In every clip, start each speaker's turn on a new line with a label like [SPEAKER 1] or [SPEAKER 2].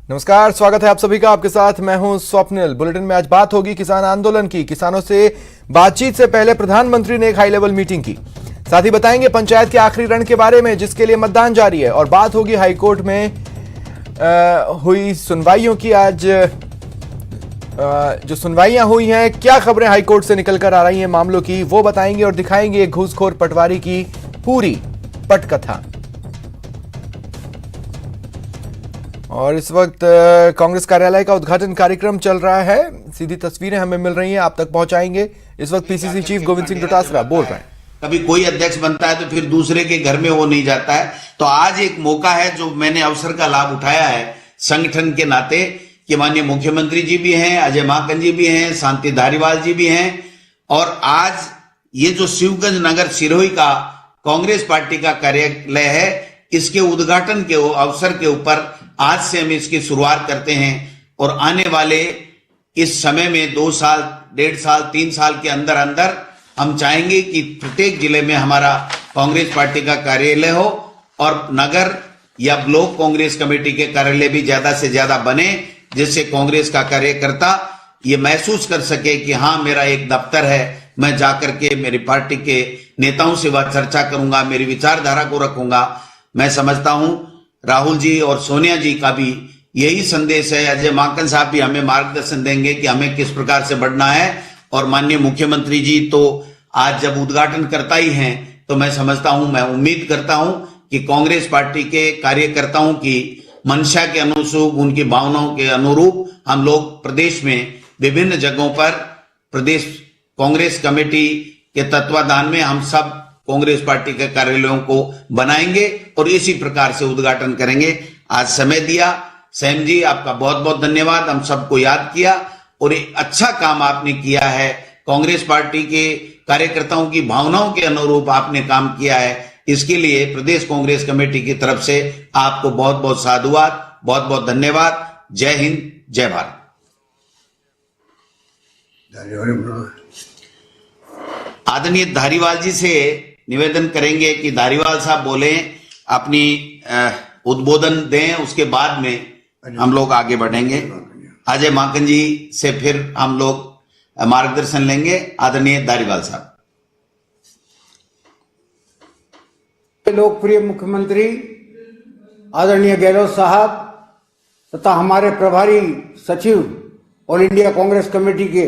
[SPEAKER 1] नमस्कार, स्वागत है आप सभी का। आपके साथ मैं हूं स्वप्निल। बुलेटिन में आज बात होगी किसान आंदोलन की। किसानों से बातचीत से पहले प्रधानमंत्री ने एक हाई लेवल मीटिंग की। साथ ही बताएंगे पंचायत के आखिरी रण के बारे में जिसके लिए मतदान जारी है, और बात होगी हाईकोर्ट में हुई सुनवाइयों की। आज जो सुनवाइयां हुई हैं, क्या खबरें हाईकोर्ट से निकलकर आ रही हैं मामलों की, वो बताएंगे और दिखाएंगे घूसखोर पटवारी की पूरी पटकथा। और इस वक्त कांग्रेस कार्यालय का उद्घाटन कार्यक्रम चल रहा है। सीधी तस्वीरें हमें मिल रही हैं, आप तक पहुंचाएंगे। इस वक्त पीसीसी चीफ गोविंद सिंह डोटासरा बोल रहे हैं।
[SPEAKER 2] कभी कोई अध्यक्ष बनता है तो फिर दूसरे के घर में वो नहीं जाता है। तो आज एक मौका है जो मैंने अवसर का लाभ उठाया है संगठन के नाते, कि माननीय मुख्यमंत्री जी भी हैं, अजय माकन जी भी हैं, शांति धारीवाल जी भी हैं, और आज ये जो शिवगंज नगर सिरोही का कांग्रेस पार्टी का कार्यालय है, इसके उद्घाटन के अवसर के ऊपर आज से हम इसकी शुरुआत करते हैं। और आने वाले इस समय में 2 साल, 1.5 साल, 3 साल के अंदर अंदर हम चाहेंगे कि प्रत्येक जिले में हमारा कांग्रेस पार्टी का कार्यालय हो, और नगर या ब्लॉक कांग्रेस कमेटी के कार्यालय भी ज्यादा से ज्यादा बने, जिससे कांग्रेस का कार्यकर्ता ये महसूस कर सके कि हाँ, मेरा एक दफ्तर है, मैं जाकर के मेरी पार्टी के नेताओं से वह चर्चा करूंगा, मेरी विचारधारा को रखूंगा। मैं समझता हूं राहुल जी और सोनिया जी का भी यही संदेश है। अजय माकन साहब भी हमें मार्गदर्शन देंगे कि हमें किस प्रकार से बढ़ना है, और माननीय मुख्यमंत्री जी तो आज जब उद्घाटन करता ही हैं, तो मैं समझता हूं, मैं उम्मीद करता हूं कि कांग्रेस पार्टी के कार्यकर्ताओं की मंशा के अनुरूप, उनकी भावनाओं के अनुरूप हम लोग प्रदेश में विभिन्न जगहों पर प्रदेश कांग्रेस कमेटी के तत्वाधान में हम सब कांग्रेस पार्टी के कार्यालयों को बनाएंगे और इसी प्रकार से उद्घाटन करेंगे। आज समय दिया सैम जी, आपका बहुत बहुत धन्यवाद। हम सबको याद किया और एक अच्छा काम आपने किया है। कांग्रेस पार्टी के कार्यकर्ताओं की भावनाओं के अनुरूप आपने काम किया है। इसके लिए प्रदेश कांग्रेस कमेटी की तरफ से आपको बहुत बहुत साधुवाद, बहुत बहुत धन्यवाद। जय हिंद, जय भारत। आदरणीय धारीवाल जी से निवेदन करेंगे कि धारीवाल साहब बोले, अपनी उद्बोधन दें, उसके बाद में हम लोग आगे बढ़ेंगे। अजय माकन जी से फिर हम लोग मार्गदर्शन लेंगे। आदरणीय धारीवाल साहब।
[SPEAKER 3] लोकप्रिय मुख्यमंत्री आदरणीय गहलोत साहब तथा हमारे प्रभारी सचिव ऑल इंडिया कांग्रेस कमेटी के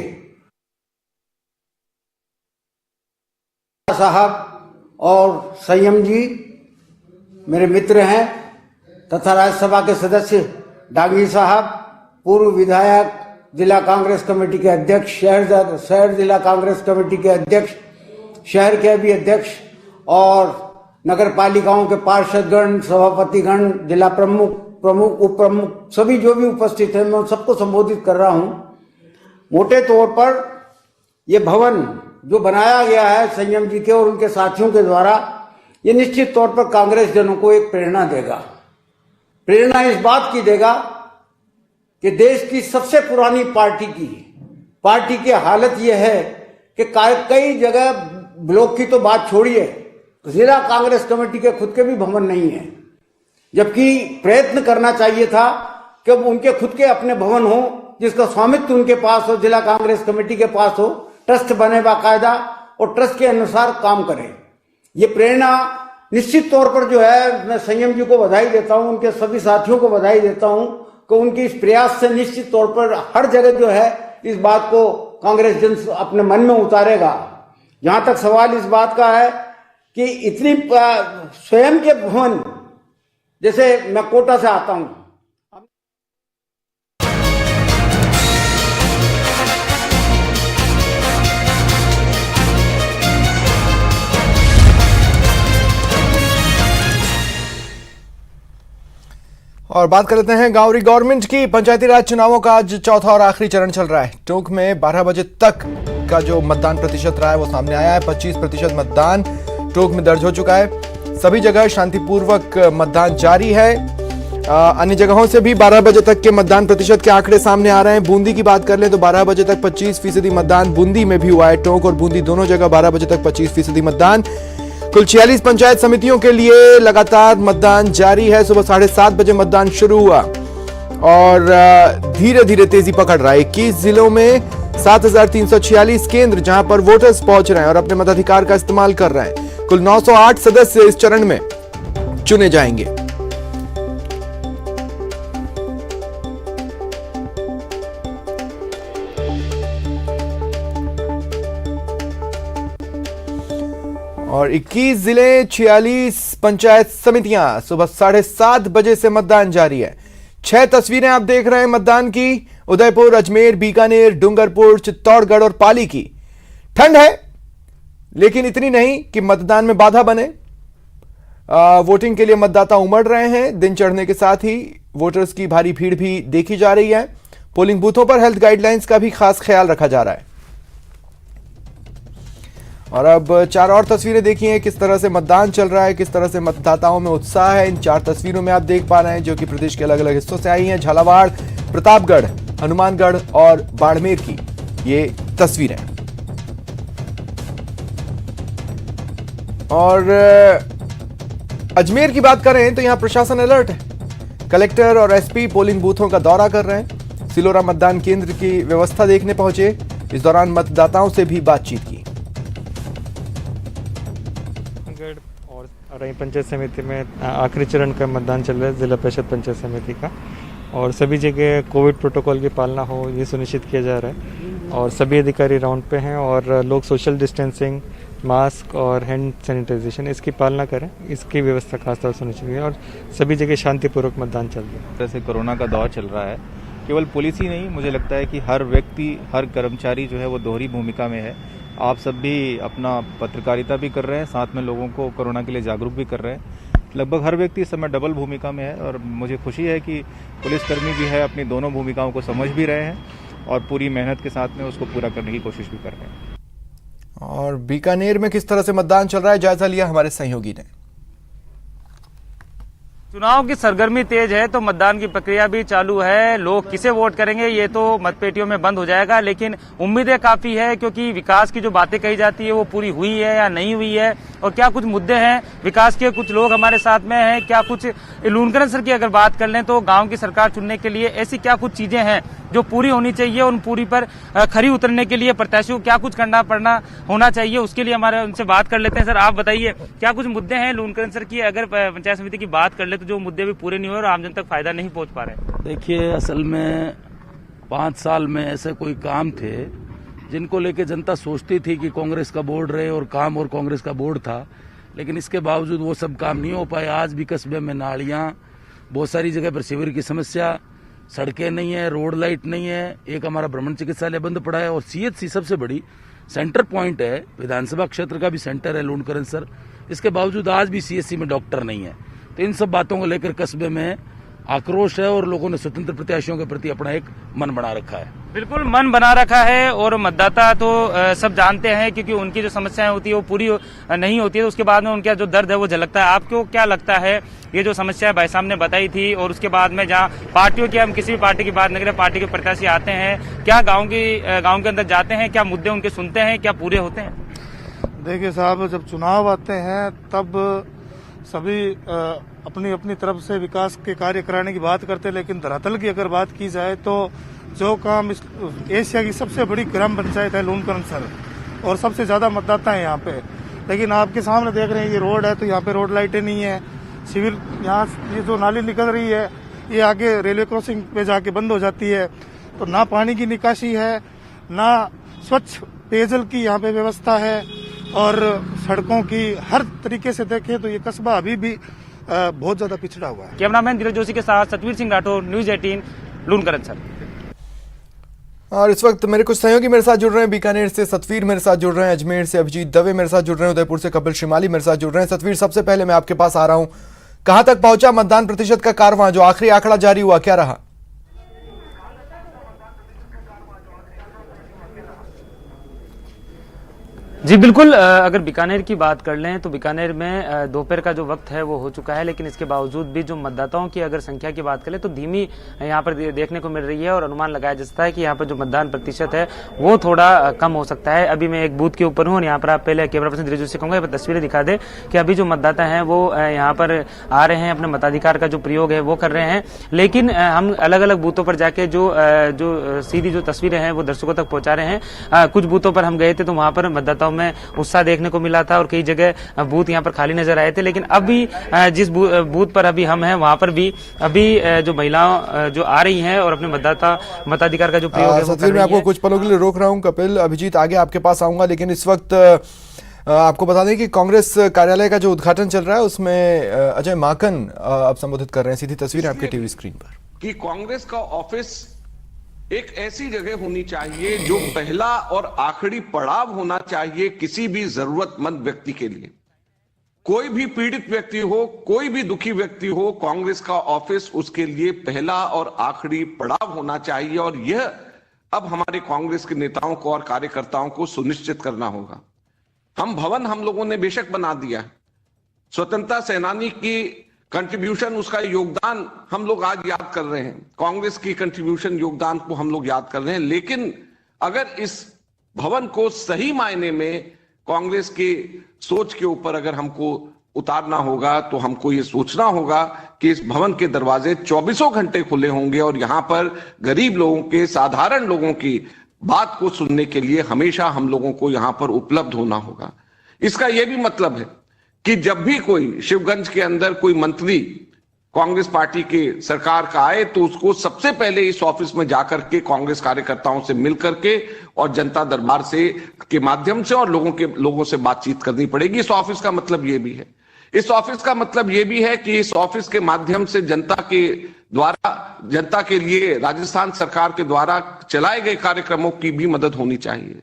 [SPEAKER 3] साहब और संयम जी मेरे मित्र हैं, तथा राज्यसभा के सदस्य डांगी साहब, पूर्व विधायक, जिला कांग्रेस कमेटी के अध्यक्ष, शहर जिला कांग्रेस कमेटी के अध्यक्ष, शहर के भी अध्यक्ष, और नगर पालिकाओं के पार्षदगण, सभापतिगण, जिला प्रमुख, उप प्रमुख, सभी जो भी उपस्थित हैं, मैं सबको संबोधित कर रहा हूं। मोटे तौर पर ये भवन जो बनाया गया है संयम जी के और उनके साथियों के द्वारा, ये निश्चित तौर पर कांग्रेस जनों को एक प्रेरणा देगा। प्रेरणा इस बात की देगा कि देश की सबसे पुरानी पार्टी की हालत यह है कि कई जगह ब्लॉक की तो बात छोड़िए, जिला कांग्रेस कमेटी के खुद के भी भवन नहीं है, जबकि प्रयत्न करना चाहिए था कि उनके खुद के अपने भवन हो, जिसका स्वामित्व उनके पास हो, जिला कांग्रेस कमेटी के पास हो, ट्रस्ट बने बाकायदा और ट्रस्ट के अनुसार काम करें। ये प्रेरणा निश्चित तौर पर जो है, मैं संयम जी को बधाई देता हूं, उनके सभी साथियों को बधाई देता हूं कि उनके इस प्रयास से निश्चित तौर पर हर जगह जो है इस बात को कांग्रेस जन अपने मन में उतारेगा। जहां तक सवाल इस बात का है कि इतनी स्वयं के भवन, जैसे मैं कोटा से आता हूं,
[SPEAKER 1] और बात कर लेते हैं गांवरी गवर्नमेंट की। पंचायती राज चुनावों का आज चौथा और आखिरी चरण चल रहा है। टोंक में 12 बजे तक का जो मतदान प्रतिशत रहा है वो सामने आया है। 25% मतदान टोंक में दर्ज हो चुका है। सभी जगह शांतिपूर्वक मतदान जारी है। अन्य जगहों से भी 12 बजे तक के मतदान प्रतिशत के आंकड़े सामने आ रहे हैं। बूंदी की बात कर लें तो 12 बजे तक 25% मतदान बूंदी में भी हुआ है। टोंक और बूंदी दोनों जगह 12 बजे तक 25% मतदान। कुल 46 पंचायत समितियों के लिए लगातार मतदान जारी है। सुबह 7:30 बजे मतदान शुरू हुआ और धीरे धीरे तेजी पकड़ रहा है। 21 जिलों में 7,346 केंद्र जहां पर वोटर्स पहुंच रहे हैं और अपने मताधिकार का इस्तेमाल कर रहे हैं। कुल 908 सदस्य इस चरण में चुने जाएंगे। और 21 जिले, 46 पंचायत समितियां, सुबह 7:30 बजे से मतदान जारी है। 6 तस्वीरें आप देख रहे हैं मतदान की। उदयपुर, अजमेर, बीकानेर, डूंगरपुर, चित्तौड़गढ़ और पाली की। ठंड है लेकिन इतनी नहीं कि मतदान में बाधा बने। वोटिंग के लिए मतदाता उमड़ रहे हैं। दिन चढ़ने के साथ ही वोटर्स की भारी भीड़ भी देखी जा रही है। पोलिंग बूथों पर हेल्थ गाइडलाइंस का भी खास ख्याल रखा जा रहा है। और अब 4 और तस्वीरें देखिए किस तरह से मतदान चल रहा है, किस तरह से मतदाताओं में उत्साह है। इन 4 तस्वीरों में आप देख पा रहे हैं जो कि प्रदेश के अलग अलग हिस्सों से आई हैं। झालावाड़, प्रतापगढ़, हनुमानगढ़ और बाड़मेर की ये तस्वीरें। और अजमेर की बात करें तो यहां प्रशासन अलर्ट है। कलेक्टर और एसपी पोलिंग बूथों का दौरा कर रहे हैं। सिलोरा मतदान केंद्र की व्यवस्था देखने पहुंचे। इस दौरान मतदाताओं से भी बातचीत की।
[SPEAKER 4] और रही पंचायत समिति में आखिरी चरण का मतदान चल रहा है, जिला परिषद पंचायत समिति का। और सभी जगह कोविड प्रोटोकॉल की पालना हो ये सुनिश्चित किया जा रहा है। और सभी अधिकारी राउंड पे हैं और लोग सोशल डिस्टेंसिंग, मास्क और हैंड सैनिटाइजेशन इसकी पालना करें, इसकी व्यवस्था खासतौर से सुनिश्चित है। और सभी जगह शांतिपूर्वक मतदान चल रहा है।
[SPEAKER 5] जैसे कोरोना का दौर चल रहा है, केवल पुलिस ही नहीं, मुझे लगता है कि हर व्यक्ति, हर कर्मचारी जो है वो दोहरी भूमिका में है। आप सब भी अपना पत्रकारिता भी कर रहे हैं, साथ में लोगों को कोरोना के लिए जागरूक भी कर रहे हैं। लगभग हर व्यक्ति इस समय डबल भूमिका में है और मुझे खुशी है कि पुलिसकर्मी भी है, अपनी दोनों भूमिकाओं को समझ भी रहे हैं और पूरी मेहनत के साथ में उसको पूरा करने की कोशिश भी कर रहे हैं।
[SPEAKER 1] और बीकानेर में किस तरह से मतदान चल रहा है, जायजा लिया हमारे सहयोगी ने।
[SPEAKER 6] चुनाव की सरगर्मी तेज है तो मतदान की प्रक्रिया भी चालू है। लोग किसे वोट करेंगे ये तो मतपेटियों में बंद हो जाएगा, लेकिन उम्मीदें काफी है क्योंकि विकास की जो बातें कही जाती है वो पूरी हुई है या नहीं हुई है, और क्या कुछ मुद्दे हैं विकास के। कुछ लोग हमारे साथ में हैं। क्या कुछ लूनकरण सर की अगर बात कर लें तो गांव की सरकार चुनने के लिए ऐसी क्या कुछ चीजें हैं जो पूरी होनी चाहिए, उन पूरी पर खरी उतरने के लिए प्रत्याशियों को क्या कुछ करना पड़ना होना चाहिए, उसके लिए हमारे उनसे बात कर लेते हैं। सर आप बताइए क्या कुछ मुद्दे हैं लूनकरण सर की, अगर पंचायत समिति की बात कर ले तो जो मुद्दे भी पूरे नहीं हुए और आमजन तक फायदा नहीं पहुंच पा रहे।
[SPEAKER 7] देखिए, असल में 5 साल में ऐसे कोई काम थे जिनको लेके जनता सोचती थी कि कांग्रेस का बोर्ड रहे और काम और कांग्रेस का बोर्ड था, लेकिन इसके बावजूद वो सब काम नहीं हो पाए। आज भी कस्बे में नालियां, बहुत सारी जगह पर सीवर की समस्या, सड़कें नहीं है, रोड लाइट नहीं है, एक हमारा भ्रमण चिकित्सालय बंद पड़ा है और सीएचसी सबसे बड़ी सेंटर पॉइंट है, विधानसभा क्षेत्र का भी सेंटर है लूनकरण सर। इसके बावजूद आज भी सीएचसी में डॉक्टर नहीं है। तो इन सब बातों को लेकर कस्बे में आक्रोश है और लोगों ने स्वतंत्र प्रत्याशियों के प्रति अपना एक मन बना रखा है।
[SPEAKER 6] बिल्कुल मन बना रखा है और मतदाता तो सब जानते हैं क्योंकि उनकी जो समस्याएं होती है वो पूरी नहीं होती है, तो उसके बाद में उनका जो दर्द है वो झलकता है। आपको क्या लगता है ये जो समस्या भाई साहब ने बताई थी और उसके बाद में जहाँ पार्टियों की, हम किसी भी पार्टी की बात नहीं करें, पार्टी के प्रत्याशी आते हैं, क्या गाँव के अंदर जाते हैं, क्या मुद्दे उनके सुनते हैं, क्या पूरे होते हैं?
[SPEAKER 8] देखिए साहब, जब चुनाव आते हैं तब सभी अपनी अपनी तरफ से विकास के कार्य कराने की बात करते हैं, लेकिन धरातल की अगर बात की जाए तो जो काम एशिया की सबसे बड़ी ग्राम पंचायत है लूनकरण सर और सबसे ज्यादा मतदाता है यहाँ पे, लेकिन आपके सामने देख रहे हैं ये रोड है तो यहाँ पे रोड लाइटें नहीं है, सिविल यहाँ ये जो नाली निकल रही है ये आगे रेलवे क्रॉसिंग पे जाके बंद हो जाती है, तो ना पानी की निकासी है, ना स्वच्छ पेयजल की यहाँ पे व्यवस्था है और सड़कों की हर तरीके से देखें तो ये कस्बा अभी भी बहुत ज्यादा पिछड़ा हुआ है।
[SPEAKER 6] कैमरामैन धीरज जोशी के साथ सतवीर सिंह राठौर, न्यूज 18 लूनकरण सर।
[SPEAKER 1] और इस वक्त मेरे कुछ सहयोगी मेरे साथ जुड़ रहे हैं। बीकानेर से सतवीर मेरे साथ जुड़ रहे हैं, अजमेर से अभिजीत दवे मेरे साथ जुड़ रहे हैं, उदयपुर से कपिल श्रीमाली मेरे साथ जुड़ रहे हैं। सतवीर, सबसे पहले मैं आपके पास आ रहा हूं, कहां तक पहुंचा मतदान प्रतिशत का कारवां? जो आखिरी आंकड़ा जारी हुआ क्या रहा?
[SPEAKER 6] जी बिल्कुल, अगर बीकानेर की बात कर लें तो बीकानेर में दोपहर का जो वक्त है वो हो चुका है, लेकिन इसके बावजूद भी जो मतदाताओं की अगर संख्या की बात करें तो धीमी यहाँ पर देखने को मिल रही है और अनुमान लगाया जाता है कि यहाँ पर जो मतदान प्रतिशत है वो थोड़ा कम हो सकता है। अभी मैं एक बूथ के ऊपर हूँ और यहाँ पर आप पहले कैमरा पर्सन धीरेजू से कहूंगा तस्वीरें दिखा दे कि अभी जो मतदाता है वो यहाँ पर आ रहे हैं, अपने मताधिकार का जो प्रयोग है वो कर रहे हैं, लेकिन हम अलग अलग बूथों पर जाके जो सीधी जो तस्वीरें हैं वो दर्शकों तक पहुंचा रहे हैं। कुछ बूथों पर हम गए थे तो वहां पर मतदाताओं में उत्साह देखने को मिला था और कई जगह बूथ यहाँ पर खाली नजर आए थे, लेकिन अभी जिस बूथ पर अभी हम हैं वहां पर भी अभी जो महिलाएं जो आ रही हैं और अपने मताधिकार का जो प्रयोग है वो कर रही
[SPEAKER 1] मैं आपको
[SPEAKER 6] हैं।
[SPEAKER 1] कुछ पलों के लिए रोक रहा हूं। कपिल, अभिजीत आगे आपके पास आऊंगा, लेकिन इस वक्त आपको बता दें कि कांग्रेस कार्यालय का जो उद्घाटन चल रहा है उसमें अजय माकन अब संबोधित कर रहे हैं। सीधी तस्वीरें आपके टीवी स्क्रीन पर।
[SPEAKER 9] कि कांग्रेस का ऑफिस एक ऐसी जगह होनी चाहिए जो पहला और आखिरी पड़ाव होना चाहिए किसी भी जरूरतमंद व्यक्ति के लिए। कोई भी पीड़ित व्यक्ति हो, कोई भी दुखी व्यक्ति हो, कांग्रेस का ऑफिस उसके लिए पहला और आखिरी पड़ाव होना चाहिए और यह अब हमारे कांग्रेस के नेताओं को और कार्यकर्ताओं को सुनिश्चित करना होगा। हम भवन हम लोगों ने बेशक बना दिया, स्वतंत्रता सेनानी की कंट्रीब्यूशन, उसका योगदान हम लोग आज याद कर रहे हैं, कांग्रेस की कंट्रीब्यूशन योगदान को हम लोग याद कर रहे हैं, लेकिन अगर इस भवन को सही मायने में कांग्रेस के सोच के ऊपर अगर हमको उतारना होगा तो हमको ये सोचना होगा कि इस भवन के दरवाजे 24 घंटे खुले होंगे और यहां पर गरीब लोगों के, साधारण लोगों की बात को सुनने के लिए हमेशा हम लोगों को यहां पर उपलब्ध होना होगा। इसका यह भी मतलब है कि जब भी कोई शिवगंज के अंदर कोई मंत्री कांग्रेस पार्टी के सरकार का आए तो उसको सबसे पहले इस ऑफिस में जाकर के कांग्रेस कार्यकर्ताओं से मिल करके और जनता दरबार से के माध्यम से और लोगों से बातचीत करनी पड़ेगी। इस ऑफिस का मतलब यह भी है, इस ऑफिस का मतलब यह भी है कि इस ऑफिस के माध्यम से जनता के लिए राजस्थान सरकार के द्वारा चलाए गए कार्यक्रमों की भी मदद होनी चाहिए।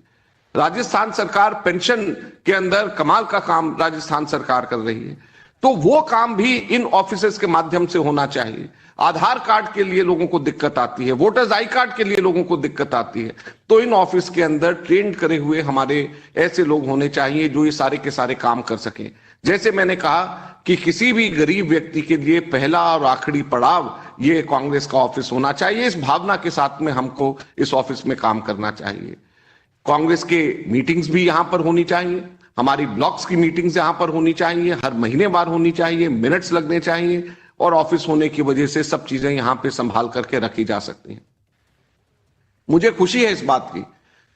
[SPEAKER 9] राजस्थान सरकार पेंशन के अंदर कमाल का काम राजस्थान सरकार कर रही है, तो वो काम भी इन ऑफिसेस के माध्यम से होना चाहिए। आधार कार्ड के लिए लोगों को दिक्कत आती है, वोटर्स आई कार्ड के लिए लोगों को दिक्कत आती है, तो इन ऑफिस के अंदर ट्रेन करे हुए हमारे ऐसे लोग होने चाहिए जो ये सारे के सारे काम कर सकें। जैसे मैंने कहा कि किसी भी गरीब व्यक्ति के लिए पहला और आखिरी पड़ाव ये कांग्रेस का ऑफिस होना चाहिए। इस भावना के साथ में हमको इस ऑफिस में काम करना चाहिए। कांग्रेस के मीटिंग्स भी यहां पर होनी चाहिए, हमारी ब्लॉक्स की मीटिंग्स यहां पर होनी चाहिए, हर महीने बार होनी चाहिए, मिनट्स लगने चाहिए और ऑफिस होने की वजह से सब चीजें यहां पे संभाल करके रखी जा सकती हैं। मुझे खुशी है इस बात की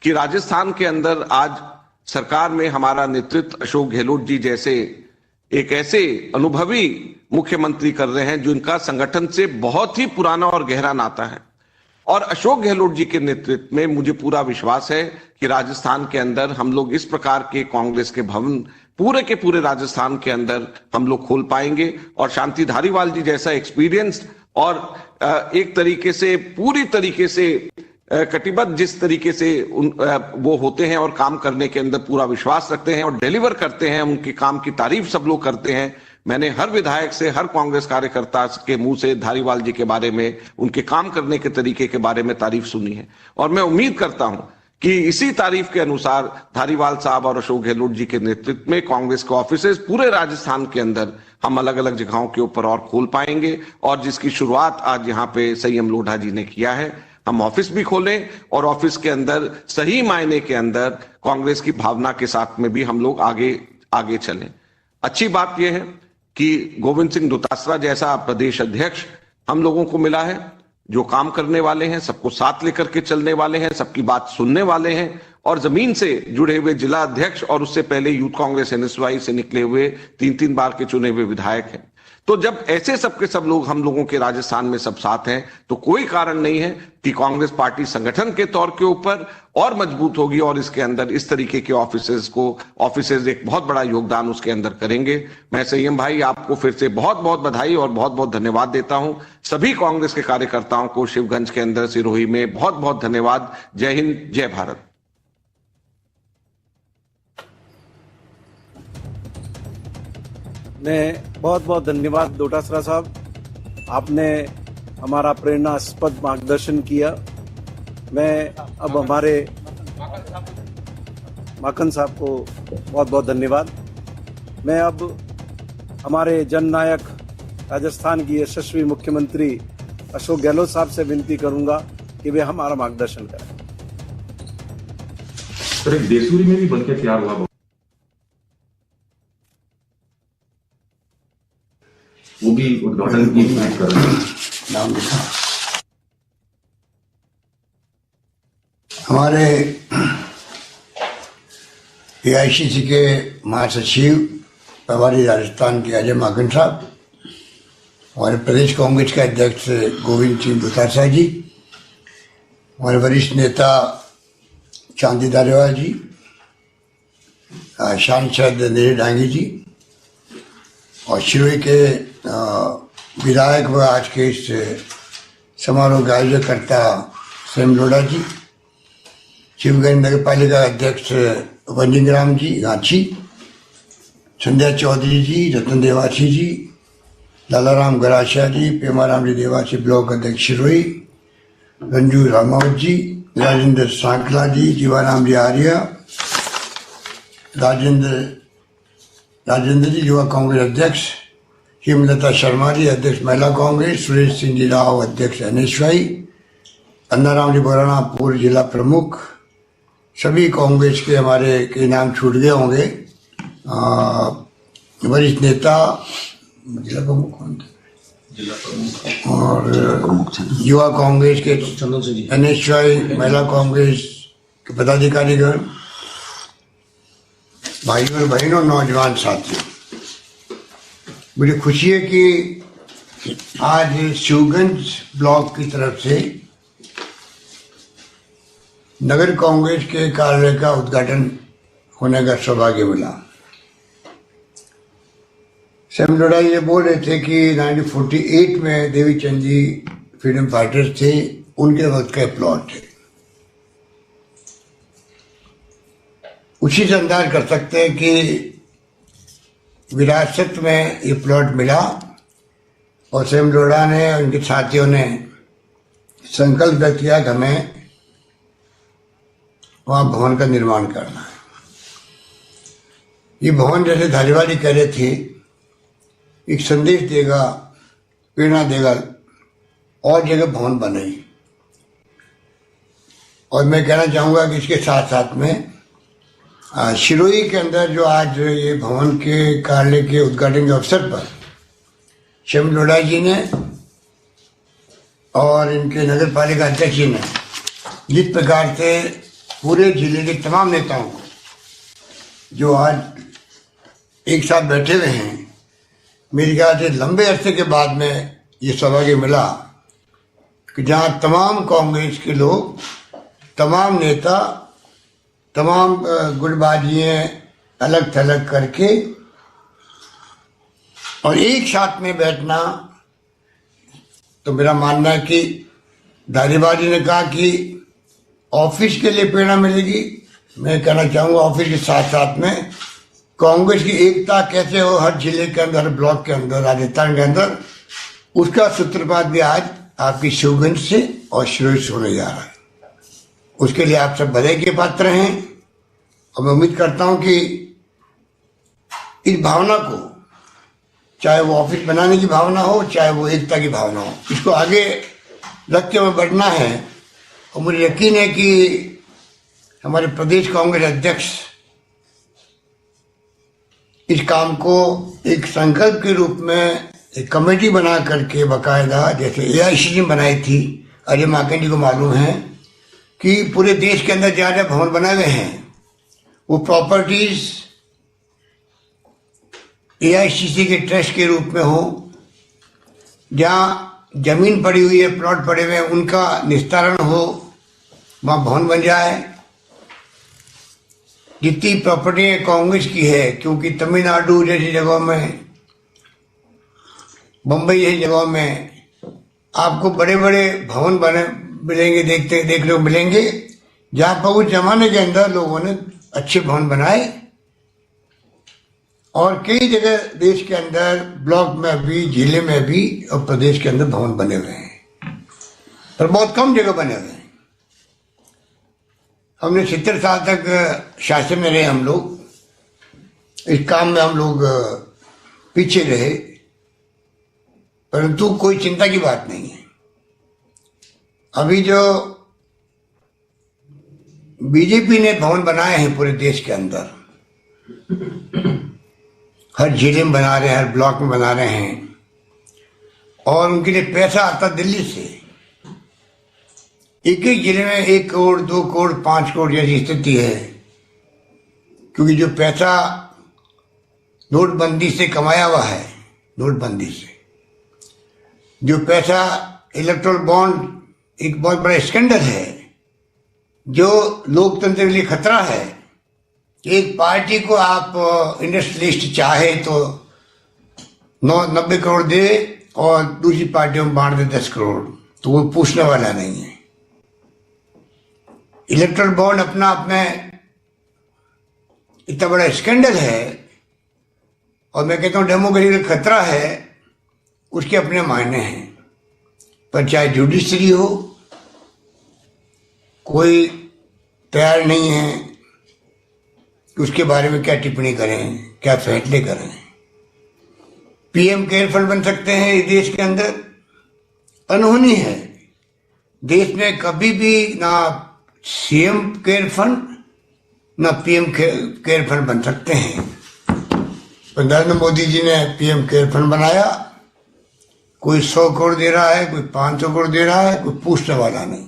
[SPEAKER 9] कि राजस्थान के अंदर आज सरकार में हमारा नेतृत्व अशोक गहलोत जी जैसे एक ऐसे अनुभवी मुख्यमंत्री कर रहे हैं जिनका संगठन से बहुत ही पुराना और गहरा नाता है और अशोक गहलोत जी के नेतृत्व में मुझे पूरा विश्वास है कि राजस्थान के अंदर हम लोग इस प्रकार के कांग्रेस के भवन पूरे के पूरे राजस्थान के अंदर हम लोग खोल पाएंगे और शांति धारीवाल जी जैसा एक्सपीरियंस और एक तरीके से पूरी तरीके से कटिबद्ध जिस तरीके से वो होते हैं और काम करने के अंदर पूरा विश्वास रखते हैं और डिलीवर करते हैं, उनके काम की तारीफ सब लोग करते हैं। मैंने हर विधायक से, हर कांग्रेस कार्यकर्ता के मुंह से धारीवाल जी के बारे में, उनके काम करने के तरीके के बारे में तारीफ सुनी है और मैं उम्मीद करता हूं कि इसी तारीफ के अनुसार धारीवाल साहब और अशोक गहलोत जी के नेतृत्व में कांग्रेस के ऑफिसेस पूरे राजस्थान के अंदर हम अलग अलग जगहों के ऊपर और खोल पाएंगे और जिसकी शुरुआत आज यहाँ पे संयम लोढ़ा जी ने किया है। हम ऑफिस भी खोलें और ऑफिस के अंदर सही मायने के अंदर कांग्रेस की भावना के साथ में भी हम लोग आगे चलें। अच्छी बात यह है कि गोविंद सिंह डोटासरा जैसा प्रदेश अध्यक्ष हम लोगों को मिला है, जो काम करने वाले हैं, सबको साथ लेकर के चलने वाले हैं, सबकी बात सुनने वाले हैं और जमीन से जुड़े हुए जिला अध्यक्ष और उससे पहले यूथ कांग्रेस NSY से निकले हुए 3-3 बार के चुने हुए विधायक हैं। तो जब ऐसे सबके सब लोग हम लोगों के राजस्थान में सब साथ हैं तो कोई कारण नहीं है कि कांग्रेस पार्टी संगठन के तौर के ऊपर और मजबूत होगी और इसके अंदर इस तरीके के ऑफिसेज एक बहुत बड़ा योगदान उसके अंदर करेंगे। मैं संयम भाई आपको फिर से बहुत बहुत बधाई और बहुत बहुत धन्यवाद देता हूं। सभी कांग्रेस के कार्यकर्ताओं को शिवगंज के अंदर सिरोही में बहुत बहुत धन्यवाद। जय हिंद, जय भारत।
[SPEAKER 10] मैं बहुत बहुत धन्यवाद डोटासरा साहब, आपने हमारा प्रेरणास्पद मार्गदर्शन किया। मैं अब हमारे माखन साहब को बहुत बहुत धन्यवाद। मैं अब हमारे जननायक राजस्थान की यशस्वी मुख्यमंत्री अशोक गहलोत साहब से विनती करूंगा कि वे हमारा मार्गदर्शन करें।
[SPEAKER 11] सर, एक देसूरी में भी बनके तैयार हुआ, वो भी उद्घाटन की बात कर रहे हैं।
[SPEAKER 3] नाम लिखा हमारे AICC के महासचिव प्रभारी राजस्थान के अजय माकन साहब, हमारे प्रदेश कांग्रेस के अध्यक्ष गोविंद सिंह डोटासरा जी, हमारे वरिष्ठ नेता चांदी धारीवाल जी, सांसद नीरज डांगी जी और शिरोई के विधायक व आज के इस समारोह का आयोजन करता स्वयं लोढ़ा जी, शिवगंज नगर पालिका अध्यक्ष वंजिंगराम जी गांची, संध्या चौधरी जी, रतन देवासी जी, लालाराम गराशा जी, पेमाराम जी देवासी ब्लॉक अध्यक्ष शिरोई, रंजू रामावत जी, राजेंद्र सांकला जी, जीवाराम जी आर्या, राजेंद्र जी युवा कांग्रेस अध्यक्ष, हेमलता शर्मा जी अध्यक्ष महिला कांग्रेस, सुरेश सिंह जी राव अध्यक्ष NSY, अन्नाराम जी बोराना पूर्व जिला प्रमुख, सभी कांग्रेस के हमारे के नाम छूट गए होंगे, वरिष्ठ नेता जिला प्रमुख कौन थे? और युवा कांग्रेस के NSY, महिला कांग्रेस के पदाधिकारीगण, भाइयों और बहनों, नौजवान साथियों, मुझे खुशी है कि आज शिवगंज ब्लॉक की तरफ से नगर कांग्रेस के कार्यालय का उद्घाटन होने का सौभाग्य मिला। सैम लोढ़ा ये बोल रहे थे कि 1948 में देवीचंद जी फ्रीडम फाइटर्स थे, उनके वक्त का प्लॉट है। उसी से अंदाज कर सकते हैं कि विरासत में ये प्लॉट मिला और सैम लोढ़ा ने और उनके साथियों ने संकल्प व्यक्त किया कि हमें वहां भवन का निर्माण करना है। ये भवन जैसे धारीवाली कह रहे थे, एक संदेश देगा, प्रेरणा देगा, और जगह भवन बने। और मैं कहना चाहूंगा कि इसके साथ साथ में शिरोई के अंदर जो आज ये भवन के कार्यालय के उद्घाटन के अवसर पर श्याम लोढ़ा जी ने और इनके नगर पालिका अध्यक्ष जी ने जिस प्रकार से पूरे जिले के तमाम नेताओं को जो आज एक साथ बैठे हुए हैं, मेरे ख्याल से लंबे अरसे के बाद में ये सौभाग्य मिला कि जहाँ तमाम कांग्रेस के लोग, तमाम नेता, तमाम गुटबाजियाँ अलग थलग करके और एक साथ में बैठना, तो मेरा मानना है कि धारीवाल जी ने कहा कि ऑफिस के लिए प्रेरणा मिलेगी। मैं कहना चाहूँगा ऑफिस के साथ साथ में कांग्रेस की एकता कैसे हो हर जिले के अंदर, हर ब्लॉक के अंदर, राजस्थान के अंदर, उसका सूत्रपात भी आज आपकी शिवगंज से और शिरोई से होने जा रहा है। उसके लिए आप सब बधाई के पात्र हैं और मैं उम्मीद करता हूं कि इस भावना को, चाहे वो ऑफिस बनाने की भावना हो, चाहे वो एकता की भावना हो, इसको आगे रख के हमें बढ़ना है। और मुझे यकीन है कि हमारे प्रदेश कांग्रेस अध्यक्ष इस काम को एक संकल्प के रूप में एक कमेटी बना करके बाकायदा, जैसे AICC बनाई थी, अजय माकन जी को मालूम है कि पूरे देश के अंदर जहाँ जहाँ भवन बनाए हुए हैं वो प्रॉपर्टीज AICC के ट्रस्ट के रूप में हो, जहाँ जमीन पड़ी हुई है, प्लॉट पड़े हुए हैं, उनका निस्तारण हो, वहाँ भवन बन जाए। जितनी प्रॉपर्टी कांग्रेस की है, क्योंकि तमिलनाडु जैसी जगहों में, बम्बई जैसी जगहों में आपको बड़े बड़े भवन बने मिलेंगे, देखने को मिलेंगे, जहाँ पर उस जमाने के अंदर लोगों ने अच्छे भवन बनाए। और कई जगह देश के अंदर, ब्लॉक में भी, जिले में भी और प्रदेश के अंदर भवन बने हुए हैं, पर बहुत कम जगह बने हुए हैं।
[SPEAKER 12] हमने 70 साल तक शासन में रहे हम लोग, इस काम में हम लोग पीछे रहे, परंतु कोई चिंता की बात नहीं है। अभी जो बीजेपी ने भवन बनाए हैं पूरे देश के अंदर, हर जिले में बना रहे हैं, हर ब्लॉक में बना रहे हैं, और उनके लिए पैसा आता दिल्ली से। एक एक जिले में 1 करोड़ 2 करोड़ 5 करोड़ जैसी स्थिति है, क्योंकि जो पैसा नोटबंदी से कमाया हुआ है, नोटबंदी से जो पैसा, इलेक्ट्रोल बॉन्ड एक बहुत बड़ा स्कैंडल है जो लोकतंत्र के लिए खतरा है। एक पार्टी को आप इंडस्ट्रियलिस्ट चाहे तो 90 करोड़ दे और दूसरी पार्टियों में बांट दे 10 करोड़, तो वो पूछने वाला नहीं है। इलेक्ट्रोल बॉन्ड अपना अपने इतना बड़ा स्कैंडल है, और मैं कहता हूं डेमोक्रेसी का खतरा है, उसके अपने मायने हैं। पर चाहे जुडिशरी हो, कोई तैयार नहीं है कि उसके बारे में क्या टिप्पणी करें, क्या फैसले करें। पीएम केयर फंड बन सकते हैं इस देश के अंदर, अनहोनी है। देश में कभी भी ना सीएम केयर फंड ना पीएम केयर फंड बन सकते हैं। नरेंद्र मोदी जी ने पीएम केयर फंड बनाया, कोई 100 करोड़ दे रहा है, कोई 500 करोड़ दे रहा है, कोई पूछने वाला नहीं।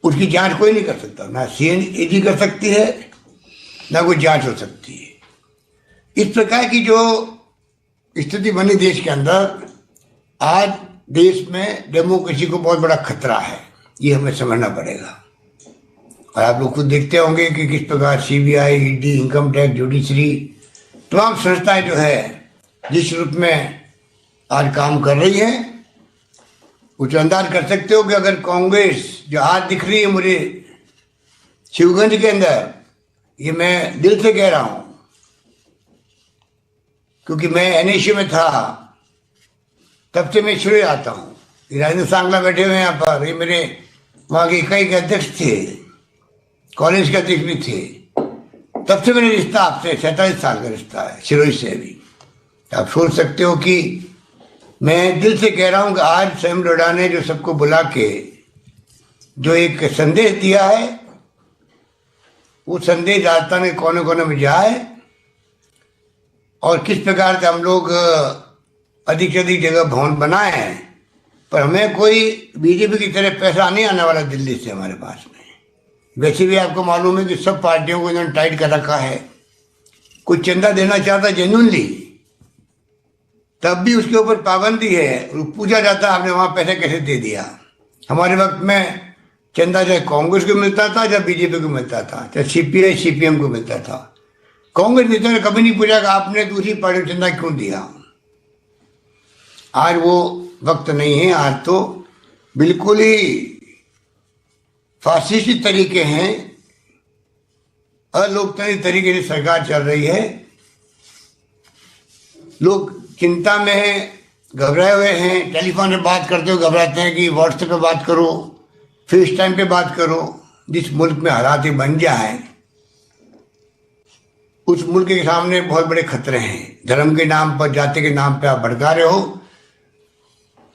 [SPEAKER 12] उसकी जांच कोई नहीं कर सकता, ना सीएजी कर सकती है, ना कोई जांच हो सकती है। इस प्रकार की जो स्थिति बनी देश के अंदर, आज देश में डेमोक्रेसी को बहुत बड़ा खतरा है, ये हमें समझना पड़ेगा। और आप लोग खुद देखते होंगे कि किस प्रकार CBI, ED, income tax, judiciary, तमाम संस्थाएं जो है जिस रूप में आज काम कर रही है, कुछ अंदाज कर सकते हो कि अगर कांग्रेस जो आज दिख रही है मुझे शिवगंज के अंदर, ये मैं दिल से कह रहा हूं क्योंकि मैं एनएसए में था, तब से मैं शुरू आता हूं। राजेंद्र सांगला बैठे हुए यहाँ पर, ये मेरे वहां के इकाई के अध्यक्ष थे, कॉलेज के अध्यक्ष भी थे। तब से मेरा रिश्ता आपसे 47 साल का रिश्ता है, सिरोही से भी। आप सोच सकते हो कि मैं दिल से कह रहा हूं कि आज सैम लोढ़ा ने जो सबको बुला के जो एक संदेश दिया है, वो संदेश राजस्थान के कोने कोने में जाए, और किस प्रकार से हम लोग अधिक से अधिक जगह भवन बनाए हैं। पर हमें कोई बीजेपी की तरह पैसा नहीं आने वाला दिल्ली से हमारे पास में। वैसे भी आपको मालूम है कि सब पार्टियों को इन्होंने टाइट कर रखा है। कोई चंदा देना चाहता जेन्युइनली, तब भी उसके ऊपर पाबंदी है, पूछा जाता है आपने वहां पैसे कैसे दे दिया। हमारे वक्त में चंदा चाहे कांग्रेस को मिलता था, चाहे बीजेपी को मिलता था, चाहे सीपीआई सीपीएम को मिलता था। कांग्रेस नेता ने कभी नहीं पूछा कि आपने दूसरी पार्टी को चंदा क्यों दिया। आज वो वक्त नहीं है, आज तो बिल्कुल ही फासिस्टी तरीके हैं, अलोकतांत्रिक तरीके से सरकार चल रही है। लोग चिंता में हैं, घबराए हुए हैं, टेलीफोन पे बात करते हुए घबराते हैं कि व्हाट्सएप पे बात करो, फेस टाइम पे बात करो। जिस मुल्क में हालात बन जाए, उस मुल्क के सामने बहुत बड़े खतरे हैं। धर्म के नाम पर, जाति के नाम पर आप भड़का रहे हो,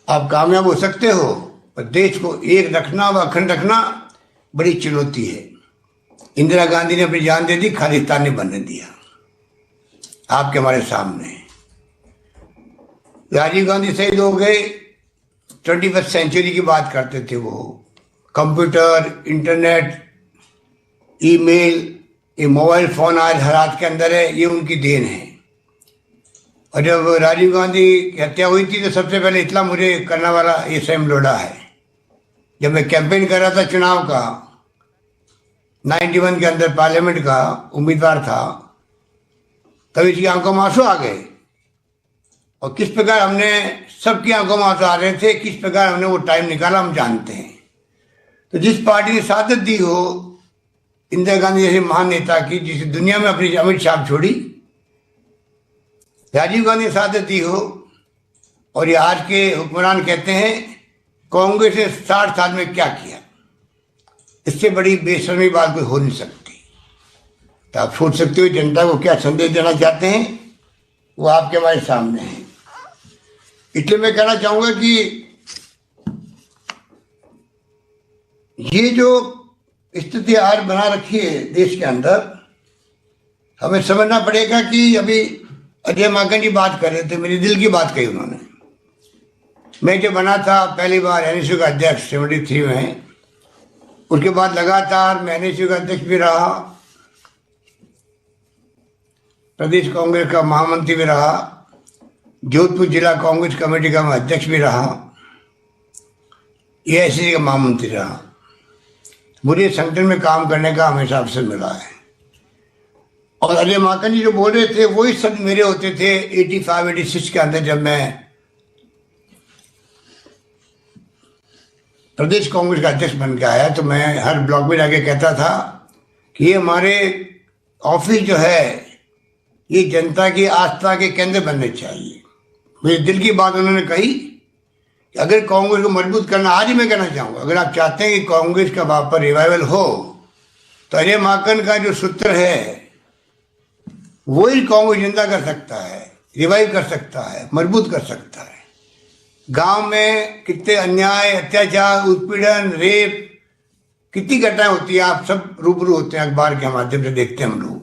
[SPEAKER 12] आप कामयाब हो सकते हो, पर देश को एक रखना व अखंड रखना बड़ी चुनौती है। इंदिरा गांधी ने अपनी जान दे दी, खालिस्तान ने बनने दिया आपके हमारे सामने। राजीव गांधी शहीद हो गए, 21वीं सेंचुरी की बात करते थे वो। कंप्यूटर, इंटरनेट, ईमेल, ये मोबाइल फोन आज हर हाथ के अंदर है, ये उनकी देन है। और जब राजीव गांधी की हत्या हुई थी तो सबसे पहले इतना मुझे करने वाला ये सैम लोढ़ा है। जब मैं कैंपेन कर रहा था चुनाव का, 91 के अंदर पार्लियामेंट का उम्मीदवार था, तब इसकी आंखों में आंसू आ गए। और किस प्रकार हमने, सबकी आंखों में आंसू आ रहे थे, किस प्रकार हमने वो टाइम निकाला हम जानते हैं। तो जिस पार्टी ने सादत दी हो इंदिरा गांधी जैसे महान नेता की, जिसे दुनिया में अपनी अमिट छाप छोड़ी, राजीव गांधी ने सादत दी हो, और ये आज के हुक्मरान कहते हैं कांग्रेस ने 60 साल में क्या किया। इससे बड़ी बेशर्मी बात कोई हो नहीं सकती। तो आप सोच सकते हो जनता को क्या संदेश देना चाहते हैं, वो आपके हमारे सामने है। इसलिए मैं कहना चाहूंगा कि ये जो स्थिति आज बना रखी है देश के अंदर, हमें समझना पड़ेगा कि अभी अजय माकन जी बात कर रहे थे, मेरे दिल की बात कही उन्होंने। मैं जब बना था पहली बार एनएसयू का अध्यक्ष 73 में, उसके बाद लगातार मैं एनएसयू का अध्यक्ष भी रहा, प्रदेश कांग्रेस का महामंत्री भी रहा, जोधपुर जिला कांग्रेस कमेटी का मैं अध्यक्ष भी रहा, एआईसीसी का महामंत्री रहा। मुझे संगठन में काम करने का हमेशा अवसर मिला है। और अजय माकन जी जो बोल रहे थे वही शब्द मेरे होते थे 85-86 के अंदर, जब मैं प्रदेश कांग्रेस का अध्यक्ष बन के आया। तो मैं हर ब्लॉक में जाके कहता था कि ये हमारे ऑफिस जो है ये जनता की आस्था के केंद्र बनने चाहिए। मेरे दिल की बात उन्होंने कही कि अगर कांग्रेस को मजबूत करना, आज ही मैं कहना चाहूँगा, अगर आप चाहते हैं कि कांग्रेस का वहाँ पर रिवाइवल हो तो अजय माकन का जो सूत्र है वही कांग्रेस जिंदा कर सकता है, रिवाइव कर सकता है, मजबूत कर सकता है। गांव में कितने अन्याय, अत्याचार, उत्पीड़न, रेप, कितनी घटनाएं होती है, आप सब रूबरू होते हैं, अखबार के माध्यम से देखते हैं हम लोग।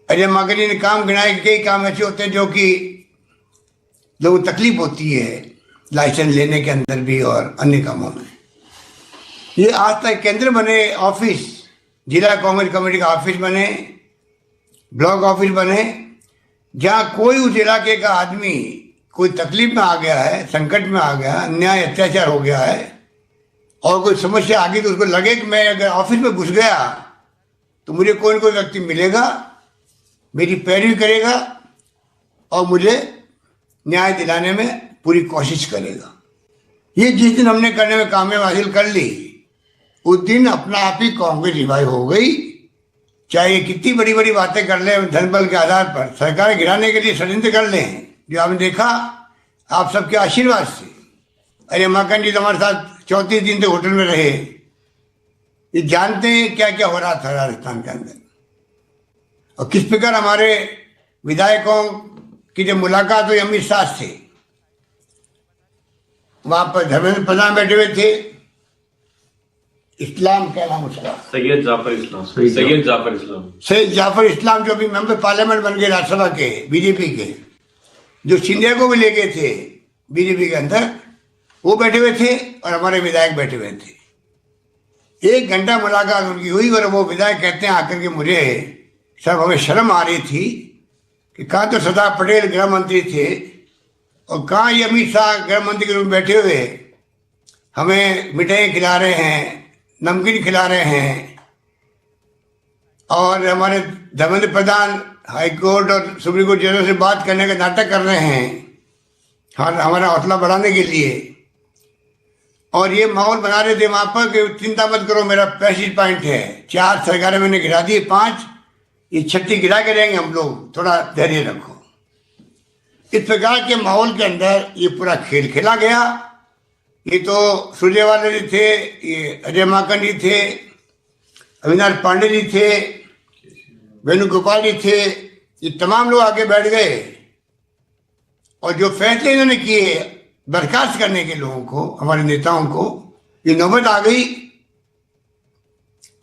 [SPEAKER 12] अजय माकन जी ने काम गिनाए, कई काम ऐसे होते हैं जो कि लोगों को तकलीफ होती है लाइसेंस लेने के अंदर भी और अन्य कामों में। ये आज तक केंद्र बने ऑफिस, जिला कांग्रेस कमेटी का ऑफिस बने, ब्लॉक ऑफिस बने, जहाँ कोई उस इलाके का आदमी कोई तकलीफ में आ गया है, संकट में आ गया, अन्याय अत्याचार हो गया है और कोई समस्या आ गई तो उसको लगे कि मैं अगर ऑफिस में घुस गया तो मुझे कोई न कोई व्यक्ति मिलेगा, मेरी पैरवी करेगा और मुझे न्याय दिलाने में पूरी कोशिश करेगा। ये जिस दिन हमने करने में कामयाबी हासिल कर ली, उस दिन अपना आप ही कांग्रेस रिवाइव हो गई। चाहे ये कितनी बड़ी बड़ी बातें कर ले, धन बल के आधार पर सरकार गिराने के लिए षड्यंत्र कर लें, जो आपने देखा आप सबके आशीर्वाद से। अरे माकन जी तो हमारे साथ 34 दिन तक होटल में रहे, ये जानते हैं क्या क्या हो रहा था राजस्थान के अंदर और किस प्रकार हमारे विधायकों की जब मुलाकात हुई अमित शाह से, वहां पर धर्मेंद्र प्रधान बैठे हुए थे, इस्लाम क्या नाम उसका,
[SPEAKER 11] सैयद जाफर इस्लाम
[SPEAKER 12] जो अभी मेंबर पार्लियामेंट बन गए राज्यसभा के बीजेपी के, जो सिंधिया को भी ले गए थे बीजेपी के अंदर, वो बैठे हुए थे और हमारे विधायक बैठे हुए थे। 1 घंटा मुलाकात उनकी हुई और वो विधायक कहते हैं आकर के मुझे सब हमें शर्म आ रही थी कि कहाँ तो सरदार पटेल गृह मंत्री थे और कहाँ ये अमित शाह गृह मंत्री के रूप में बैठे हुए हमें मिठाई खिला रहे हैं, नमकीन खिला रहे हैं और हमारे धर्मेंद्र प्रधान हाईकोर्ट और सुप्रीम कोर्ट जजों से बात करने का नाटक कर रहे हैं हमारा हौसला बढ़ाने के लिए। और ये माहौल बना रहे थे वहां पर कि चिंता मत करो, मेरा 65 पॉइंट है, 4 सरकारें मैंने गिरा दी, 5 ये 6 गिरा के रहेंगे हम लोग, थोड़ा धैर्य रखो। इस प्रकार के माहौल के अंदर ये पूरा खेल खेला गया। ये तो सुरजेवाला जी थे, ये अजय माकन जी थे, अविनाश पांडे जी थे, वेणुगोपाल जी थे, ये तमाम लोग आगे बैठ गए और जो फैसले इन्होंने किए बर्खास्त करने के लोगों को, हमारे नेताओं को, ये नौबत आ गई,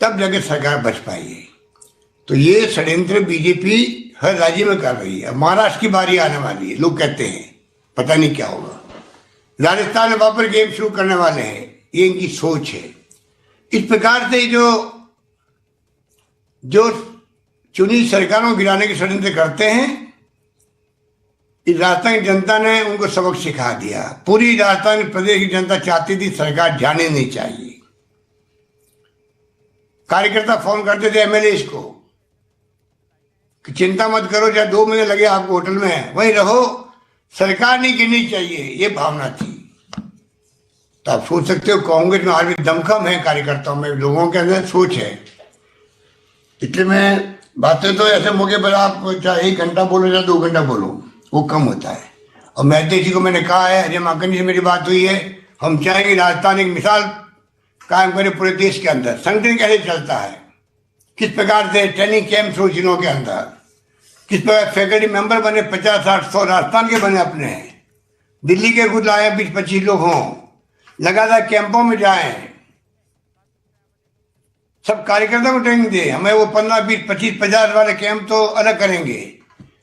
[SPEAKER 12] तब जाके सरकार बच पाई है। तो ये षड्यंत्र बीजेपी हर राज्य में कर रही है। महाराष्ट्र की बारी आने वाली है, लोग कहते हैं पता नहीं क्या होगा, राजस्थान में वापस गेम शुरू करने वाले हैं, ये इनकी सोच है। इस प्रकार से जो चुनी सरकारों को गिराने के षड्यंत्र करते हैं, इस राजस्थान की जनता ने उनको सबक सिखा दिया। पूरी राजस्थान प्रदेश की जनता चाहती थी सरकार जाने नहीं चाहिए। कार्यकर्ता फोन करते थे एमएलए को कि चिंता मत करो, चाहे 2 महीने लगे आपको होटल में वहीं रहो, सरकार नहीं गिरनी चाहिए, ये भावना थी। तो आप सोच सकते हो कांग्रेस में आज भी दमखम है, कार्यकर्ताओं में, लोगों के अंदर सोच है। इसलिए मैं बातें तो ऐसे मौके पर आप चाहे 1 घंटा बोलो या 2 घंटा बोलो, वो कम होता है। और मेहते जी को मैंने कहा है, अजय माकन जी से मेरी बात हुई है, हम चाहेंगे राजस्थान एक मिसाल कायम करें पूरे देश के अंदर। संगठन कैसे चलता है, किस प्रकार से ट्रेनिंग कैंप हो जिलों के अंदर, किस प्रकार फैकल्टी मेंबर बने 50-60-100 राजस्थान के बने अपने, दिल्ली के खुद आए 20-25 लोग हों, लगातार कैंपों में जाएं, सब कार्यकर्ता को ट्रेनिंग दे। हमें वो 15-20-25-50 वाले कैंप तो अलग करेंगे।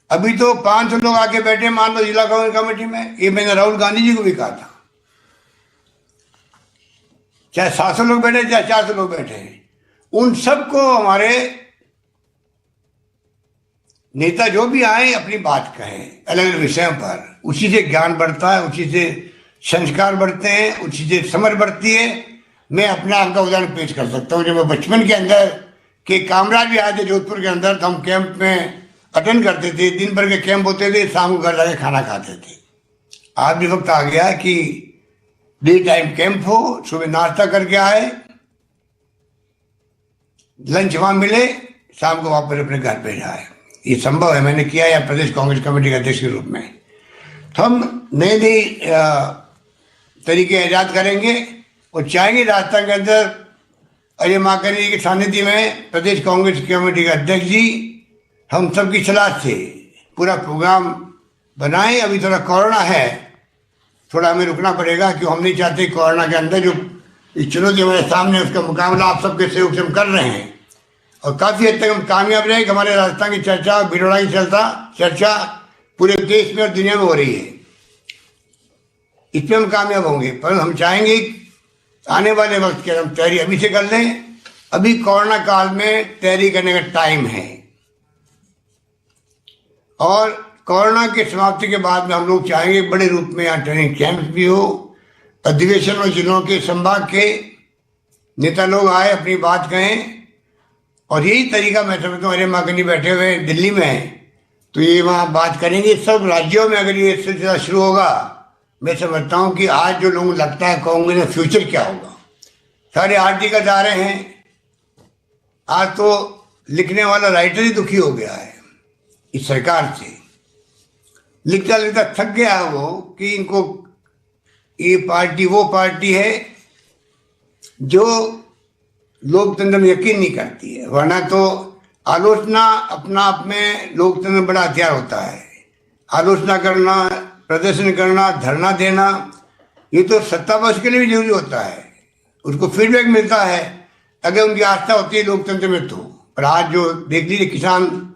[SPEAKER 12] अभी तो 500 लोग आके बैठे मान लो जिला कांग्रेस कमेटी में। ये मैंने राहुल गांधी जी को भी कहा था, चाहे 700 लोग बैठे चाहे 400 लोग बैठे, उन सबको हमारे नेता जो भी आए अपनी बात कहें अलग अलग विषयों पर। उसी से ज्ञान बढ़ता है, उसी से संस्कार बढ़ते हैं, उसी से समझ बढ़ती है। मैं अपना आपका उदाहरण पेश कर सकता हूँ। जब मैं बचपन के अंदर के कामराज भी आए थे जोधपुर के अंदर, तो हम कैंप में अटेंड करते थे। दिन भर के कैंप होते थे, शाम को घर जाके खाना खाते थे। आज भी वक्त आ गया कि डे टाइम कैंप हो, सुबह नाश्ता करके आए, लंच वहां मिले, शाम को वापस अपने घर पे जाए। ये संभव है, मैंने किया है प्रदेश कांग्रेस कमेटी के अध्यक्ष के रूप में। तो हम नए नए तरीके ईजाद करेंगे और चाहेंगे राजस्थान के अंदर अजय माकन जी के सानिध्य में प्रदेश कांग्रेस कमेटी के अध्यक्ष जी हम सबकी सलाह से पूरा प्रोग्राम बनाएं। अभी थोड़ा कोरोना है, थोड़ा हमें रुकना पड़ेगा, क्यों हम नहीं चाहते कोरोना के अंदर जो इस चुनौती हमारे सामने उसका मुकाबला आप सबके सहयोग से हम कर रहे हैं और काफ़ी हद तक हम कामयाब रहे कि हमारे राजस्थान की चर्चा, भिड़ोड़ा की चर्चा पूरे देश में और दुनिया में हो रही है। इसमें हम कामयाब होंगे, पर हम चाहेंगे आने वाले वक्त के हम तैयारी अभी से कर लें। अभी कोरोना काल में तैयारी करने का टाइम है और कोरोना के समाप्ति के बाद में हम लोग चाहेंगे बड़े रूप में यहाँ ट्रेनिंग कैंप भी हो, अधिवेशन और जिलों के संभाग के नेता लोग आए, अपनी बात कहें। और यही तरीका मैं समझता हूँ, अरे माकनी बैठे हुए दिल्ली में, तो ये वहाँ बात करेंगे। सब राज्यों में अगर ये सिलसिला शुरू होगा, मैं समझता हूँ कि आज जो लोगों को लगता है कांग्रेस में फ्यूचर क्या होगा, सारे आर्टिकल आ रहे हैं। आज तो लिखने वाला राइटर ही दुखी हो गया है इस सरकार से, लिखता लिखता थक गया है वो कि इनको ये पार्टी वो पार्टी है जो लोकतंत्र में यकीन नहीं करती है। वरना तो आलोचना अपना आप में लोकतंत्र में बड़ा हथियार होता है। आलोचना करना, प्रदर्शन करना, धरना देना, ये तो सत्तापक्ष के लिए भी जरूरी होता है, उसको फीडबैक मिलता है अगर उनकी आस्था होती है लोकतंत्र में तो। पर आज जो देख लीजिए किसान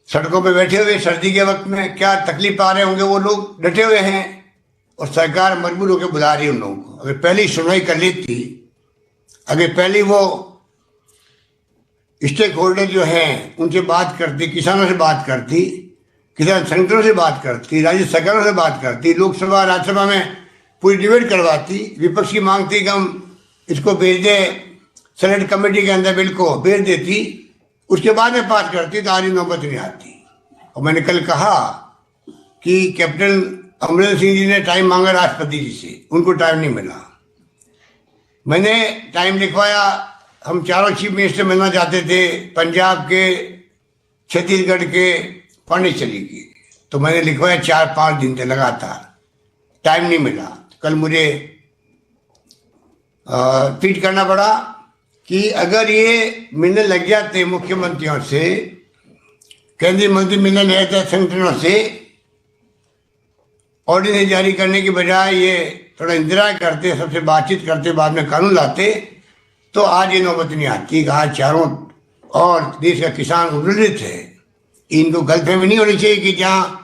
[SPEAKER 12] सड़कों पे बैठे हुए सर्दी के वक्त में क्या तकलीफ पा रहे होंगे, वो लोग डटे हुए हैं और सरकार मजबूर होकर बुला रही है उन लोगों को। अगर पहली सुनवाई कर लेती, अगर पहली वो स्टेक होल्डर जो हैं उनसे बात करती, किसानों से बात करती, किसान संगठनों से बात करती, राज्य सरकारों से बात करती, लोकसभा राज्यसभा में पूरी डिबेट करवाती, विपक्ष की मांग थी कि हम इसको भेज दें सेनेट कमेटी के अंदर, बिल को भेज देती, उसके बाद में पास करती तो आज नौबत नहीं आती। और मैंने कल कहा कि कैप्टन अमरिंदर सिंह जी ने टाइम मांगा राष्ट्रपति जी से, उनको टाइम नहीं मिला। मैंने टाइम लिखवाया, हम चारों चीफ मिनिस्टर मिलना चाहते थे, पंजाब के, छत्तीसगढ़ के, पांडिचेरी की, तो मैंने लिखवाया 4-5 दिन से लगातार, टाइम नहीं मिला। कल मुझे ट्वीट करना पड़ा कि अगर ये मिलने लग जाते मुख्यमंत्रियों से, केंद्रीय मंत्री मिलने लग जाते संगठनों से, ऑर्डिनेंस जारी करने की बजाय ये थोड़ा इंतजार करते, सबसे बातचीत करते, बाद में कानून लाते, तो आज ये नौबत नहीं आती। आज चारों और देश का किसान उन्नत है। इनको गलतफहमी नहीं होनी चाहिए कि जहाँ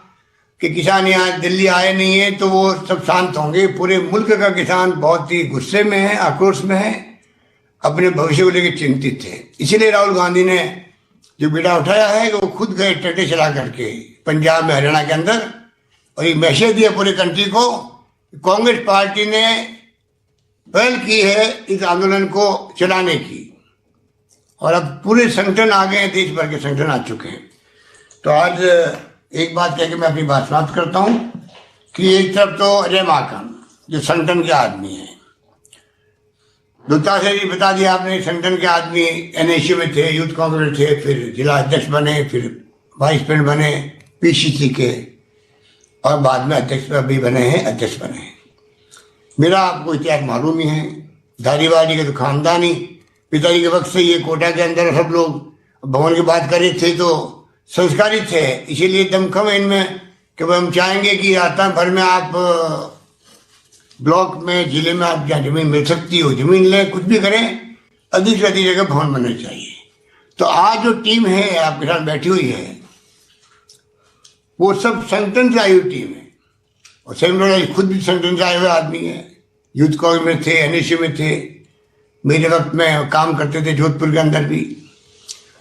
[SPEAKER 12] कि किसान यहाँ दिल्ली आए नहीं है तो वो सब शांत होंगे। पूरे मुल्क का किसान बहुत ही गुस्से में है, आक्रोश में है, अपने भविष्य को लेकर चिंतित है। इसीलिए राहुल गांधी ने जो बीड़ा उठाया है कि वो खुद गए ट्रैक्टर चला करके पंजाब में, हरियाणा के अंदर, और एक मैसेज दिया पूरे कंट्री को, कांग्रेस पार्टी ने पहल की है इस आंदोलन को चलाने की, और अब पूरे संगठन आ गए हैं, देश भर के संगठन आ चुके हैं। तो आज एक बात कह के मैं अपनी बात समाप्त करता हूँ कि एक तरफ तो अजय माकन जो संगठन के आदमी हैं, दुत्ता से भी बता दिया आपने, संगठन के आदमी एनएसयू में थे, यूथ कांग्रेस थे, फिर जिला अध्यक्ष बने, फिर वाइस प्रेसिडेंट बने पीसीसी के, और बाद में अध्यक्ष भी बने हैं, अध्यक्ष बने हैं। मेरा आपको इतिहास मालूम ही है, धारीवाली के तो खानदानी पिताजी के वक्त से ये कोटा के अंदर सब लोग भवन की बात कर रहे थे तो संस्कारित थे, इसीलिए दमखम है इनमें कि हम चाहेंगे कि राजस्थान भर में आप ब्लॉक में जिले में आप जहाँ जमीन मिल सकती हो जमीन लें, कुछ भी करें, अधिक से अधिक जगह भवन बनना चाहिए। तो आज जो टीम है आपके साथ बैठी हुई है वो सब संगठन से आई हुई टीम है और सेम खुद भी संगठन से आए हुए आदमी है, यूथ कांग्रेस में थे, एनएसयू में थे, मेरे वक्त में काम करते थे जोधपुर के अंदर भी।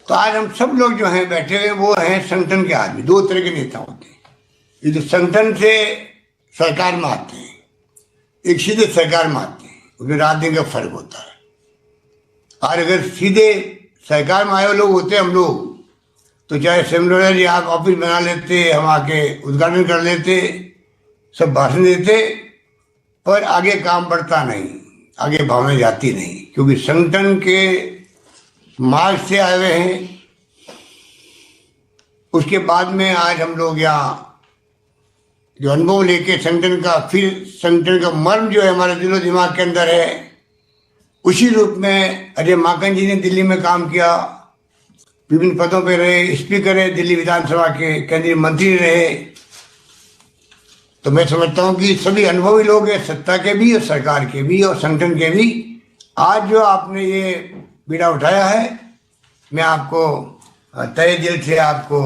[SPEAKER 12] तो आज हम सब लोग जो हैं बैठे हुए वो हैं संगठन के आदमी। दो तरह के नेता होते हैं, ये जो संगठन से सरकार में आते हैं, एक सीधे सरकार में आते हैं, उसमें राजनीति का फर्क होता है। और अगर सीधे सरकार में आए हुए लोग होते हम लोग तो चाहे सेमलोरा जी आप ऑफिस बना लेते, हम आके उद्घाटन कर लेते, सब भाषण देते, पर आगे काम बढ़ता नहीं, आगे भावना जाती नहीं, क्योंकि संगठन के मार्ग से आए हुए हैं। उसके बाद में आज हम लोग यहाँ जो अनुभव लेके संगठन का, फिर संगठन का मर्म जो है हमारे दिलो दिमाग के अंदर है, उसी रूप में अजय माकन जी ने दिल्ली में काम किया, विभिन्न पदों पे रहे, स्पीकर रहे दिल्ली विधानसभा के, केंद्रीय मंत्री रहे। तो मैं समझता हूँ कि सभी अनुभवी लोग हैं, सत्ता के भी और सरकार के भी और संगठन के भी। आज जो आपने ये बीड़ा उठाया है, मैं आपको तहे दिल से आपको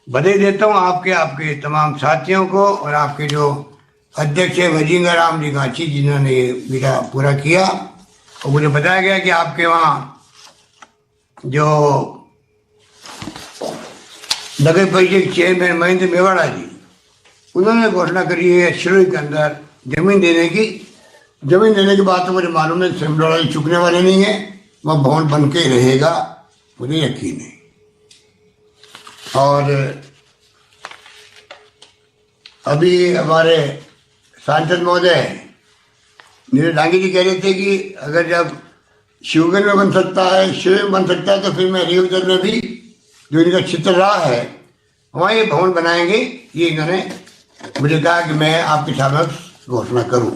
[SPEAKER 12] बधाई देता हूँ, आपके तमाम साथियों को और आपके जो अध्यक्ष है वजींगा राम जी गांची जिन्होंने ये बीड़ा पूरा किया। और मुझे बताया गया कि आपके वहाँ जो नगर परिषद चेयरमैन महेंद्र मेवाड़ा जी, उन्होंने घोषणा करी है शिरोई के अंदर जमीन देने की। जमीन देने की बात तो मुझे मालूम है, सिमरोड़ा चुकने वाले नहीं है, वह भवन बन के रहेगा, मुझे यकीन है। और अभी हमारे सांसद महोदय नीरज डांगी जी कह रहे थे कि अगर जब शिवगंज में बन सकता है, शिव में बन सकता है, तो फिर मैं रेवगंज में भी जो इनका चित्र रहा है वहाँ ये भवन बनाएंगे। ये इन्होंने मुझे कहा कि मैं आपके सामने घोषणा करूं।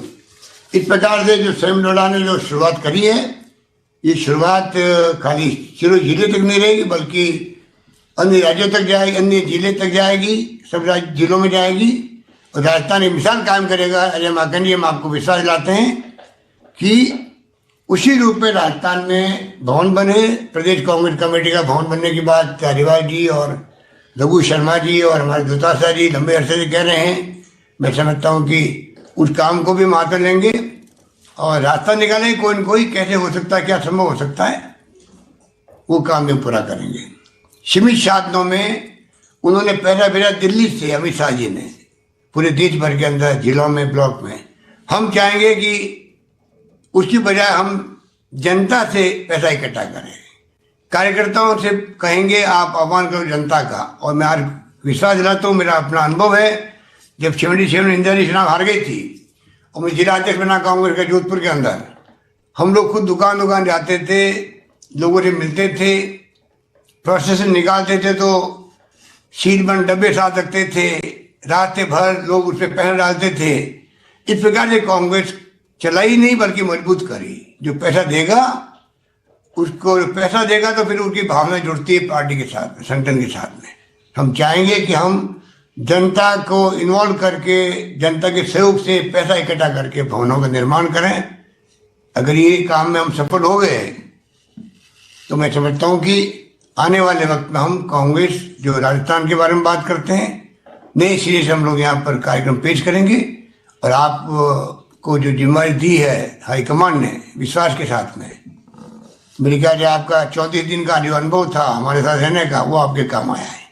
[SPEAKER 12] इस प्रकार से जो सेमलोड़ा ने जो शुरुआत करी है, ये शुरुआत खाली सिर्फ जिले तक नहीं रहेगी, बल्कि अन्य राज्यों तक जाएगी, अन्य जिले तक जाएगी, सब जिलों में जाएगी और राजस्थान एक मिसाल कायम करेगा। अजय माकन जी, हम आपको विश्वास दिलाते हैं कि उसी रूप में राजस्थान में भवन बने। प्रदेश कांग्रेस कमेटी का भवन बनने की बात धारीवाल जी और रघु शर्मा जी और हमारे दुतासा जी लंबे अरसे से कह रहे हैं। मैं समझता हूँ कि उस काम को भी मात्र लेंगे और रास्ता निकालेंगे, कोई न कोई कैसे हो सकता है, क्या संभव हो सकता है, वो काम भी पूरा करेंगे। सीमित साधनों में उन्होंने पहला भेजा दिल्ली से अमित शाह जी ने, पूरे देश भर के अंदर जिलों में, ब्लॉक में। हम चाहेंगे कि उसकी बजाय हम जनता से पैसा इकट्ठा करें, कार्यकर्ताओं से कहेंगे आप आह्वान करो जनता का। और मैं आज विश्वास दिलाता हूँ, मेरा अपना अनुभव है, जब 77 इंदिरा जी चुनाव हार गई थी और मैं जिला अध्यक्ष बना कांग्रेस का जोधपुर के अंदर, हम लोग खुद दुकान दुकान जाते थे, लोगों से मिलते थे, प्रोसेसन निकालते थे तो सील बंद डब्बे साथ रखते थे, रास्ते भर लोग उस पर पैर डालते थे। इस प्रकार से कांग्रेस चलाई नहीं बल्कि मजबूत करी। जो पैसा देगा उसको पैसा देगा तो फिर उनकी भावना जुड़ती है पार्टी के साथ, संगठन के साथ में। हम चाहेंगे कि हम जनता को इन्वॉल्व करके, जनता के सहयोग से पैसा इकट्ठा करके भवनों का निर्माण करें। अगर ये काम में हम सफल हो गए तो मैं समझता हूँ कि आने वाले वक्त में हम कांग्रेस जो राजस्थान के बारे में बात करते हैं, नए सिरे से हम लोग यहाँ पर कार्यक्रम पेश करेंगे। और आपको जो जिम्मेदारी दी है हाईकमान ने विश्वास के साथ में, मेरे ख्याल से आपका 34 दिन का जो अनुभव था हमारे साथ रहने का, वो आपके काम आया है।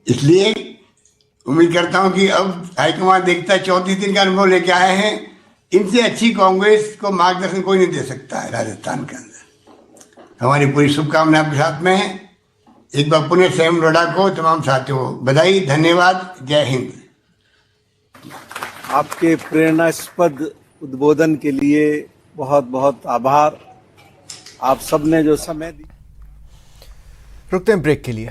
[SPEAKER 12] इसलिए उम्मीद करता हूं कि अब हाईकमान देखता है 34 दिन का अनुभव लेके आए हैं, इनसे अच्छी कांग्रेस को मार्गदर्शन कोई नहीं दे सकता है राजस्थान के अंदर। हमारी पूरी शुभकामनाएं आपके साथ में है। एक बार पुनः सेमलोड़ा को तमाम साथियों को बधाई, धन्यवाद, जय हिंद।
[SPEAKER 10] आपके प्रेरणास्पद उद्बोधन के लिए बहुत बहुत आभार। आप सबने जो समय दिया।
[SPEAKER 1] रुकते हैं ब्रेक के लिए।